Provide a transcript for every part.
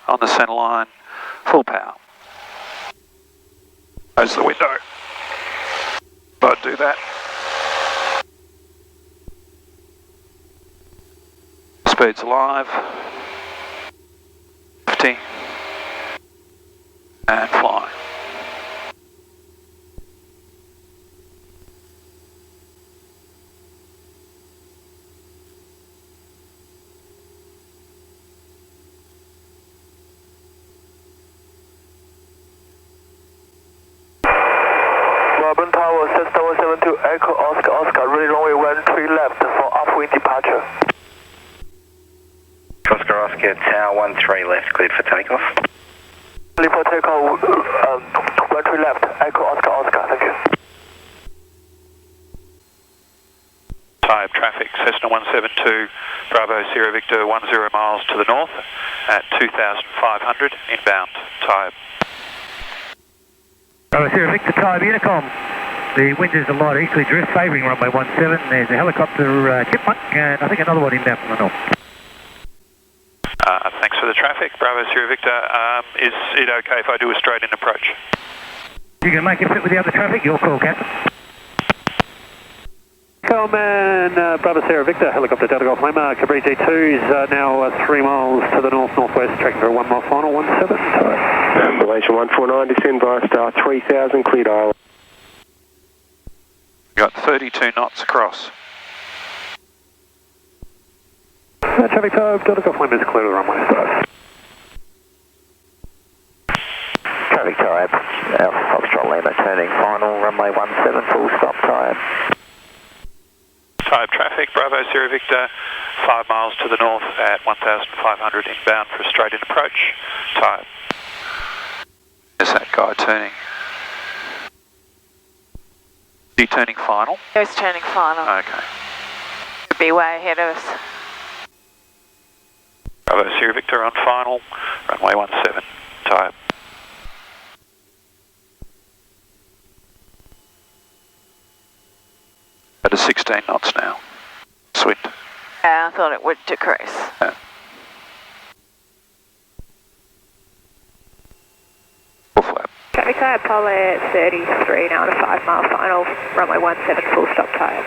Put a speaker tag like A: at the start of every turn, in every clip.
A: on the centre line, full power. Close the window. I'd do that. Speed's alive. 50. And fly.
B: Moorabbin Tower, Cessna 172, Echo Oscar Oscar, ready runway 13 left for upwind departure.
C: Oscar Oscar, tower 13 left, cleared for takeoff.
B: Cleared for takeoff, 13 left, Echo Oscar Oscar, thank you.
A: Tyabb traffic, Cessna 172, Bravo Sierra Victor 10 miles to the north at 2,500 inbound, Tyabb.
D: Bravo Sierra Victor, Tyabb Unicom. The wind is a light easterly drift favouring runway 17. There's a helicopter chipmunk and I think another one inbound from the north.
A: Thanks for the traffic, Bravo Sierra Victor. Is it okay if I do a straight-in approach?
D: You can make it fit with the other traffic, your call, Captain.
E: Coleman, Bravo Sierra Victor, helicopter Delta Golf Lima, Cabri G2 is now 3 miles to the north-northwest, tracking for a 1 mile final, 17.
F: Ambulation 149, descend via star 3000, cleared island.
A: Got 32 knots across.
E: Traffic Tyabb, Delta Golf Lima is clear to the runway, start.
C: Traffic Tyabb, Alpha Foxtrot Lima, turning final, runway 17, full stop Tyabb.
A: Tyabb traffic, Bravo Sierra Victor, 5 miles to the north at 1,500 inbound for a straight-in approach, Tyabb. There's that guy turning. Is he turning final?
G: He was turning final.
A: Okay.
G: Could be way ahead of us.
A: Bravo Sierra Victor on final, runway 17, Tyabb. At 16 knots now. Wind.
G: Yeah, I thought it would decrease.
A: Yeah. Full flap.
H: Traffic Tyabb, Apollo 33, now on a 5 mile final, runway 17, full stop Tyabb.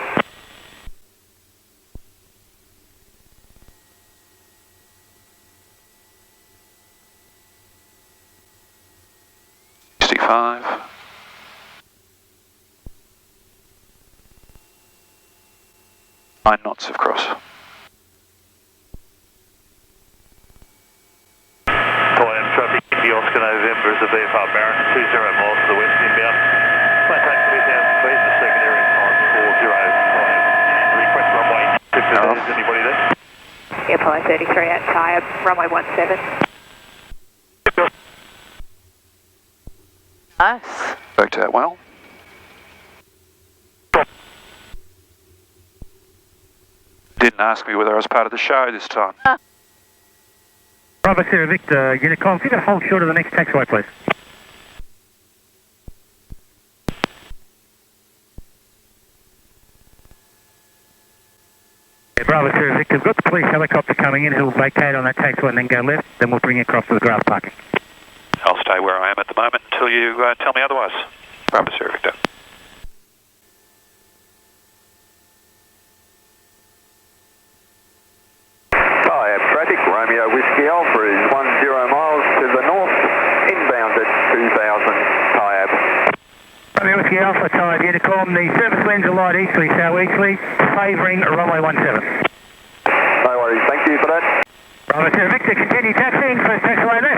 H: Nine knots of cross.
B: Traffic, the Oscar November is a VFR Baron, 20 miles to the west inbound. Maintain 3,000 feet in the second area, time 405. Request runway, if there's anybody there.
H: Yeah, Apollo 33 at Tyabb, runway 17.
G: Nice.
A: Worked out well. Didn't ask me whether I was part of the show this time.
D: Bravo Sierra Victor, Unicom, if you could hold short of the next taxiway, please. Yeah, Bravo Sierra Victor, we've got the police helicopter coming in, he'll vacate on that taxiway and then go left, then we'll bring you across to the grass parking.
A: I'll stay where I am at the moment until you tell me otherwise. Bravo Sierra Victor.
B: Traffic, Romeo Whiskey Alpha is 10 miles to the north, inbound at 2,000 Tyabb.
D: Romeo Whiskey Alpha, Tyabb Unicom, the surface winds are light easterly, southeasterly, favouring runway 17.
B: No worries, thank you for that.
D: Bravo Sierra Victor, continue taxiing, first taxiway left.